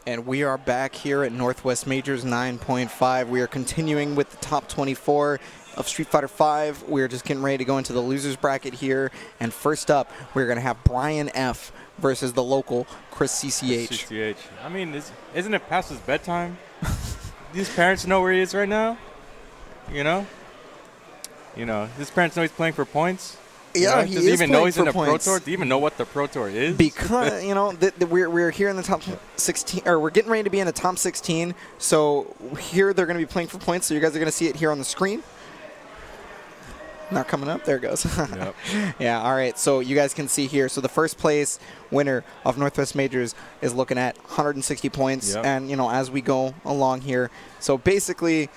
And we are back here at Northwest Majors 9.5. We are continuing with the top 24 of Street Fighter V. We're just getting ready to go into the losers bracket here. And first up, we're going to have Brian F. versus the local ChrisCCH. CCH. I mean, isn't it past his bedtime? These parents know where he is right now. You know, his parents know he's playing for points. Yeah, he doesn't even know he's in a Pro Tour. Do you even know what the Pro Tour is? Because we're here in the top 16, or we're getting ready to be in the top 16. So here they're going to be playing for points. So you guys are going to see it here on the screen. Not coming up. There it goes. Yep. Yeah. All right. So you guys can see here. So the first place winner of Northwest Majors is looking at 160 points. Yep. And as we go along here, so basically,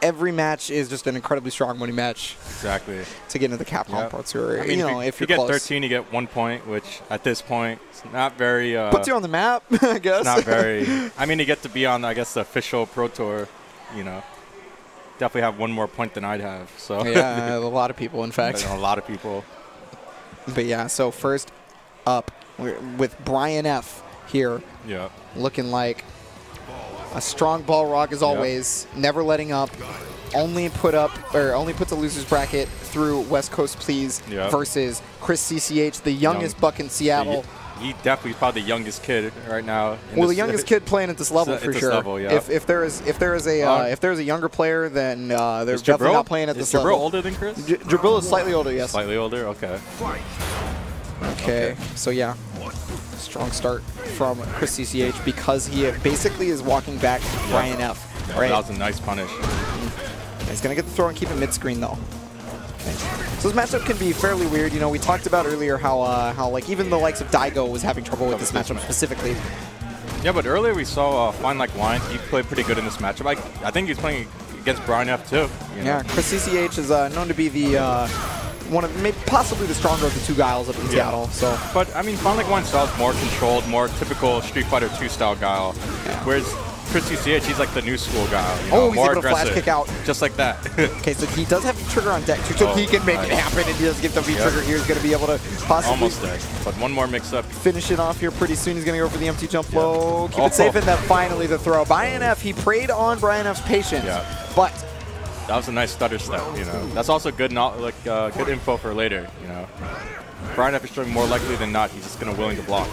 every match is just an incredibly strong money match. Exactly. To get into the Capcom Pro Tour. I mean, if you get close. 13, you get 1 point, which at this point, it's not very. Puts you on the map, I guess. It's not very. I mean, you get to be on, I guess, the official Pro Tour. Definitely have 1 more point than I'd have. So yeah, a lot of people, in fact. A lot of people. But yeah, so first up, we're with Brian F. here. Yeah. Looking like a strong ball rock as always, never letting up. Only puts a losers bracket through West Coast Please versus ChrisCCH, the youngest buck in Seattle. He definitely is probably the youngest kid right now. Well, the youngest kid playing at this level for sure. Level, yeah. If there is a younger player, then they're definitely not playing at this level. Is Jabril older than Chris? Jabril is slightly older, yes. Slightly older, okay. Okay, so yeah. Strong start from ChrisCCH because he basically is walking back Brian F. Right? That was a nice punish. He's going to get the throw and keep it mid-screen, though. Okay. So this matchup can be fairly weird. We talked about earlier how like even the likes of Daigo was having trouble with this matchup specifically. Yeah, but earlier we saw Fine Like Wine. He played pretty good in this matchup. I think he's playing against Brian F. too. Yeah, ChrisCCH is known to be the one of possibly the stronger of the two guiles up in Seattle. So, but I mean, Fine Like Wine style is more controlled, more typical Street Fighter 2 style guile, whereas ChrisCCH, he's like the new school guy. He's more able to flash kick out. Just like that. Okay, so he does have the trigger on deck, too, so he can make it happen, and he does get the V-trigger here. He's going to be able to possibly... Almost there, but one more mix-up. Finish it off here pretty soon. He's going to go for the empty jump low. Keep it safe, and then finally the throw. Brian F., he preyed on Brian F.'s patience, but... That was a nice stutter step, That's also good, good info for later, Brian F. is showing more likely than not, he's just going to willing to block.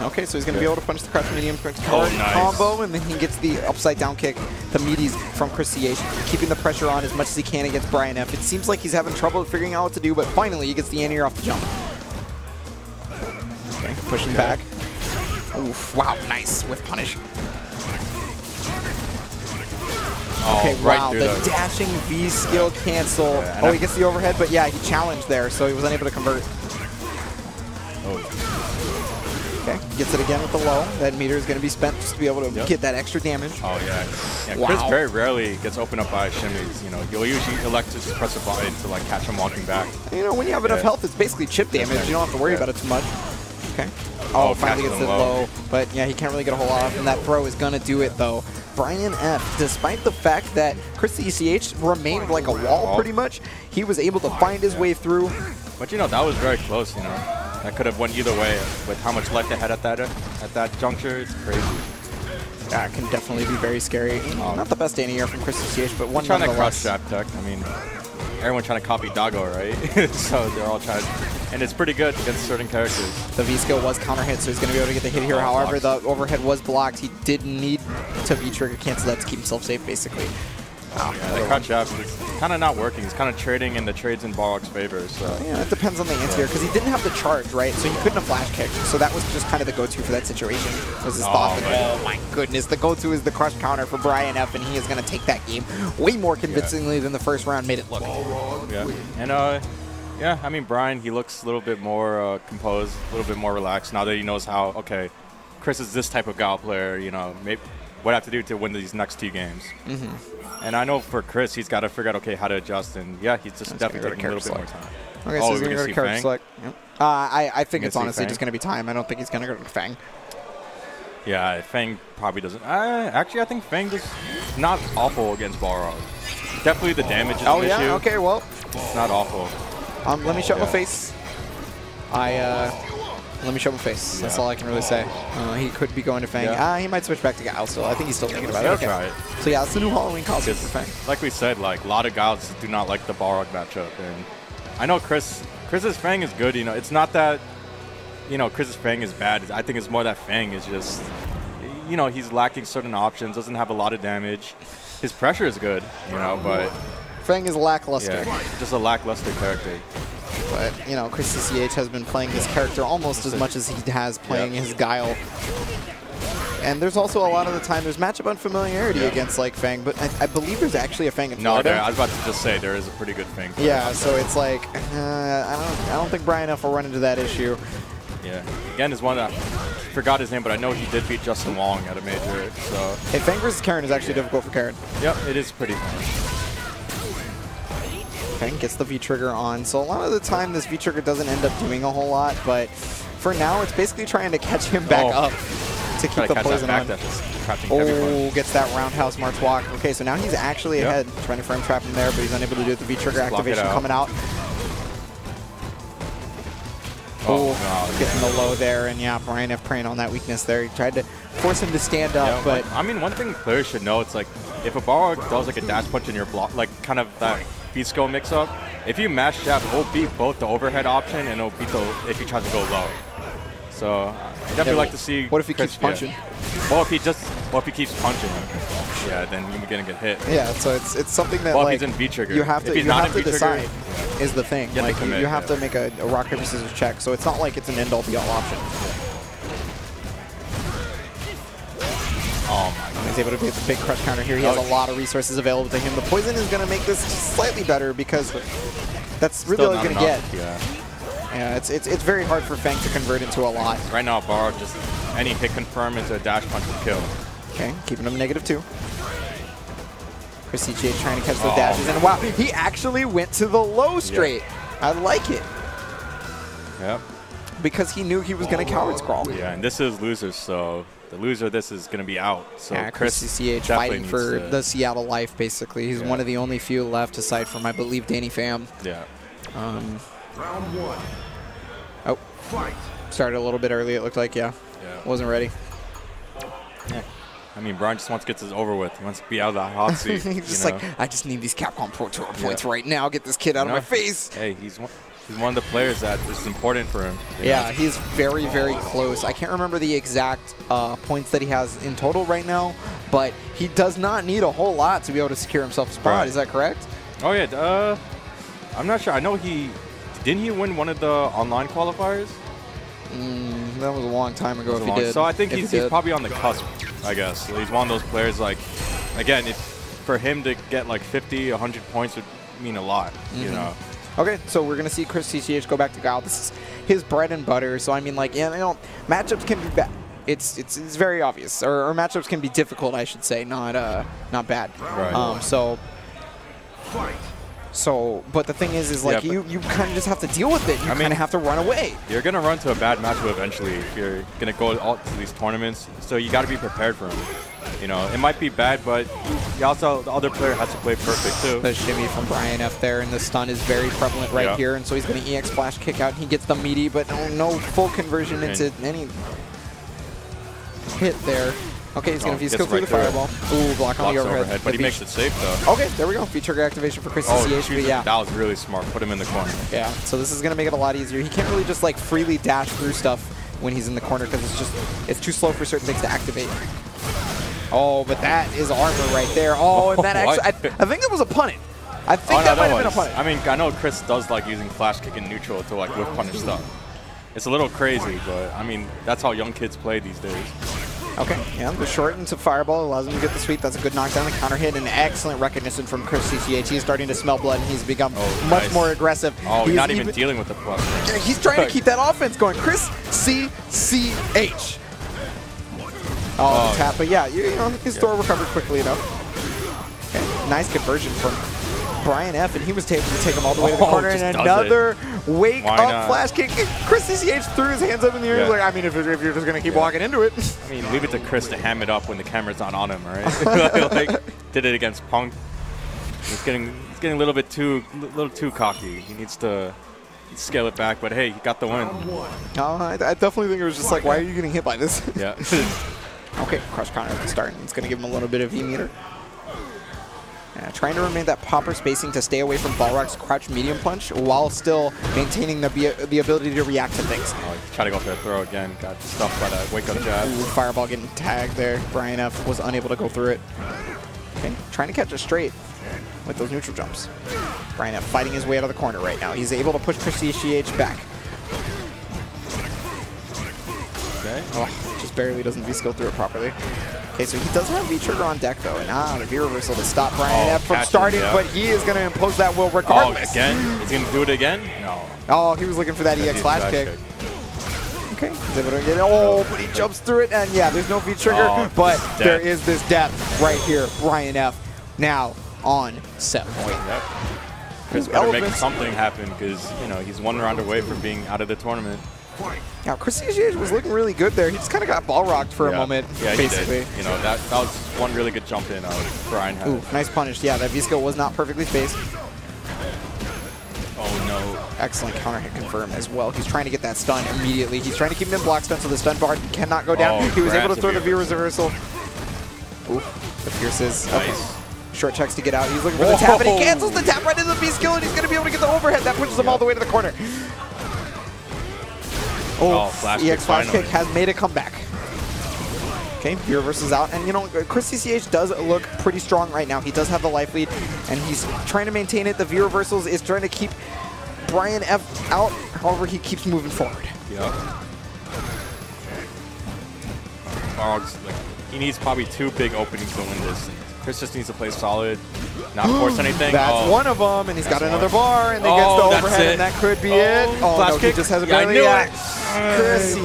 Okay, so he's going to be able to punish the crouch medium combo, and then he gets the upside down kick, the meaties from ChrisCCH, keeping the pressure on as much as he can against Brian F. It seems like he's having trouble figuring out what to do, but finally he gets the anti-air off the jump. Okay, pushing back. Oof, wow, nice with punish. Okay, wow, the dashing V skill cancel. Yeah, he gets the overhead, but yeah, he challenged there, so he was unable to convert. Okay, gets it again with the low. That meter is going to be spent just to be able to get that extra damage. Oh, yeah. Chris very rarely gets opened up by shimmies. You'll usually elect to just press a button to catch him walking back. When you have enough health, it's basically chip damage. You don't have to worry about it too much. Okay. Oh, finally gets it low. But yeah, he can't really get a whole lot off, and that throw is going to do it, though. Brian F., despite the fact that ChrisCCH remained like a wall pretty much, he was able to find his way through. But that was very close, That could have went either way with how much life they had at that juncture. It's crazy. Yeah, it can definitely be very scary. Not the best anti-air from ChrisCCH, but one trying to cross trap tech. I mean, everyone's trying to copy Doggo, right? So they're all trying, and it's pretty good against certain characters. The V skill was counter hit, so he's going to be able to get the hit here. However, the overhead was blocked. He did need to V-trigger cancel that to keep himself safe, basically. Wow. Yeah, the crouch jab is kind of not working. He's kind of trading in the trades in Balrog's favor. So yeah, it depends on the anti-air because he didn't have the charge, right? So he couldn't have flash kicked. So that was just kind of the go-to for that situation. Was his thought that, oh my goodness, the go-to is the crush counter for Brian F, and he is going to take that game way more convincingly than the first round made it look. Yeah, and yeah, I mean Brian, he looks a little bit more composed, a little bit more relaxed now that he knows how. Okay, Chris is this type of Gal player. Maybe what I have to do to win these next 2 games. And I know for Chris, he's got to figure out, how to adjust. And, yeah, he's just definitely taking a little bit more time. Okay, so he's going to go to character select. Yep. I think it's honestly just going to be time. I don't think he's going to go to Fang. Yeah, Fang probably doesn't. Actually, I think Fang is not awful against Balrog. Definitely the damage is an issue. Oh, yeah? Okay, well. It's not awful. Let me shut my face. Let me show him face. Yeah. That's all I can really say. He could be going to Fang. Yeah. He might switch back to Guile still. I think he's still thinking about it. He'll Okay. try it. So yeah, it's the new Halloween costume for Fang. Like we said, like a lot of guys do not like the Balrog matchup, and I know Chris's Fang is good. You know, it's not that Chris's Fang is bad. I think it's more that Fang is just he's lacking certain options. Doesn't have a lot of damage. His pressure is good, but Fang is lackluster. Yeah, just a lackluster character. But, ChrisCCH has been playing this character almost as much as he has playing his Guile. And there's also a lot of the time there's matchup unfamiliarity against like Fang, but I believe there's actually a Fang in Florida. No, I was about to just say there is a pretty good Fang. Yeah, so it's like I don't think Brian F will run into that issue. Yeah, again is one that I forgot his name, but I know he did beat Justin Wong at a major. So hey, Fang versus Karen is actually difficult for Karen. Yep, it is pretty fun. Fang gets the V-trigger on, so a lot of the time this V-trigger doesn't end up doing a whole lot, but for now it's basically trying to catch him back up to keep the poison on. Oh, gets that roundhouse march walk. Okay, so now he's actually ahead, trying to frame trap him there, but he's unable to do it. The V-trigger activation coming out. Oh, getting the low there, and yeah, Brian F preying on that weakness there. He tried to force him to stand up, but I mean, one thing players should know, it's like if a Balrog does like a dash punch in your block, like kind of that V-skill mix-up, if you mash jab, it'll beat both the overhead option and it'll beat if he tries to go low. So I definitely like to see. What if he keeps punching? Well, if he keeps punching, then you're gonna get hit. Yeah, so it's something that if he's in V-trigger, you have to decide. Is the thing. You like you have to make a rock paper scissors check. So it's not like it's an end all be all option. Oh my God. He's able to get the big crush counter here. He has a lot of resources available to him. The poison is going to make this slightly better because that's really all he's going to get. Yeah, it's very hard for Fang to convert into a lot. Right now, Balrog just any hit confirm into a dash punch will kill. Okay, keeping him -2. ChrisCCH trying to catch the dashes, and wow, he actually went to the low straight. I like it. Yep. Because he knew he was going to coward scrawl. Yeah, and this is losers, so the loser of this is going to be out. So ChrisCCH fighting for the Seattle life, basically. He's one of the only few left, aside from, I believe, Danny Pham. Yeah. Round 1. Oh. Fight. Started a little bit early, it looked like, yeah. Wasn't ready. Yeah. I mean, Brian just wants to get this over with. He wants to be out of that hot seat. He's just like, I just need these Capcom Pro Tour points right now. Get this kid out of my face. Hey, he's one of the players that is important for him. Yeah, he's very, very close. I can't remember the exact points that he has in total right now, but he does not need a whole lot to be able to secure himself a spot. Right. Is that correct? Oh, yeah. I'm not sure. I know didn't he win one of the online qualifiers? That was a long time ago if he did. So I think he's probably on the cusp, I guess. He's one of those players, like, again, for him to get like 50, 100 points would mean a lot, you know. Okay, so we're going to see ChrisCCH go back to Guile. This is his bread and butter. So, I mean, like, matchups can be bad. It's very obvious. Or matchups can be difficult, I should say, not bad. Right. But the thing is like you kind of just have to deal with it. You kind of have to run away. You're gonna run to a bad matchup eventually if you're gonna go to these tournaments. So you got to be prepared for them. It might be bad, but the other player has to play perfect too. The shimmy from Brian F there, and the stun is very prevalent right here. And so he's going to EX flash kick out. And he gets the meaty, but no full conversion into any hit there. Okay, he's going to skill through the fireball. Ooh, block on the overhead. But he makes it safe, though. Okay, there we go. V-trigger activation for ChrisCCH. Yeah. That was really smart. Put him in the corner. Yeah, so this is going to make it a lot easier. He can't really just, like, freely dash through stuff when he's in the corner because it's too slow for certain things to activate. Oh, but that is armor right there. Oh, and that actually, I think that was a punish. I think that might have been a punish. I mean, I know Chris does like using flash kick in neutral to, like, whip punish stuff. It's a little crazy, but, I mean, that's how young kids play these days. Okay, yeah, the short into fireball allows him to get the sweep. That's a good knockdown. The counter hit and excellent recognition from ChrisCCH. He's starting to smell blood, and he's become much more aggressive. Oh, he's not even dealing with the plus. He's trying to keep that offense going. ChrisCCH. Oh, the tap, but yeah, his throw recovered quickly enough. Okay, nice conversion from Brian F, and he was able to take him all the way to the corner, and another wake up flash kick. ChrisCCH threw his hands up in the air. Like, I mean, if you're just going to keep walking into it. I mean, leave it to Chris to ham it up when the camera's not on him, right? Like, did it against Punk. He's getting a little too cocky. He needs to scale it back, but hey, he got the win. I definitely think it was just like, why are you getting hit by this? Yeah. Okay, crush counter at the start. It's going to give him a little bit of V-meter. Trying to remain that proper spacing to stay away from Balrog's crouch medium punch while still maintaining the ability to react to things. Try to go for a throw again. Got stuffed by that wake-up jab. Ooh, fireball getting tagged there. Brian F was unable to go through it. Okay, trying to catch a straight with those neutral jumps. Brian F fighting his way out of the corner right now. He's able to push ChrisCCH back. Okay. Oh, just barely doesn't V-skill through it properly. Okay, so he does have V-trigger on deck, though. And the V-reversal to stop Brian F from starting, but he is going to impose that will regardless. Oh, again? He's going to do it again? No. Oh, he was looking for that EX flash kick. Okay, he's able to get it. Oh, but he jumps through it, and yeah, there's no V-trigger, but there is this death right here. Brian F now on set point. Yep. Chris better make something happen because, you know, he's 1 round away from being out of the tournament. Now, ChrisCCH was looking really good there. He just kind of got ball rocked for a moment, basically. He did. You know, that was one really good jump in Brian had. Ooh, nice punish. Yeah, that V-skill was not perfectly spaced. Oh, no. Excellent counter hit confirm as well. He's trying to get that stun immediately. He's trying to keep him in block stun so the stun bar cannot go down. He was able to throw the V-reversal. Ooh, the fierces. Nice. Okay. Short checks to get out. He's looking for the tap, and he cancels the tap right into the V-skill, and he's going to be able to get the overhead. That pushes him all the way to the corner. Oh, EX flash kick has made a comeback. Okay, V-reverses out, and you know, ChrisCCH does look pretty strong right now. He does have the life lead, and he's trying to maintain it. The V-reversals is trying to keep Brian F out. However, he keeps moving forward. Yep. He needs probably 2 big openings to win this. Chris just needs to play solid, not force anything. That's one of them, and he's got another bar, and then gets the overhead, and that could be it. Oh, no, he just has a barely.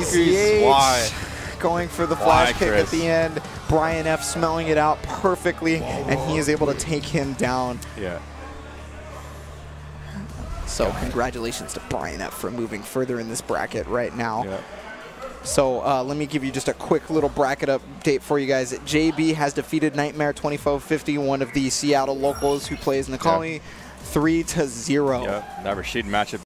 ChrisCCH going for the flash kick at the end. Brian F smelling it out perfectly, and he is able to take him down. Yeah. So congratulations to Brian F for moving further in this bracket right now. Yeah. So let me give you just a quick little bracket update for you guys. JB has defeated Nightmare 2450, one of the Seattle locals who plays Nikali, 3-0. Yeah, that Rashid matchup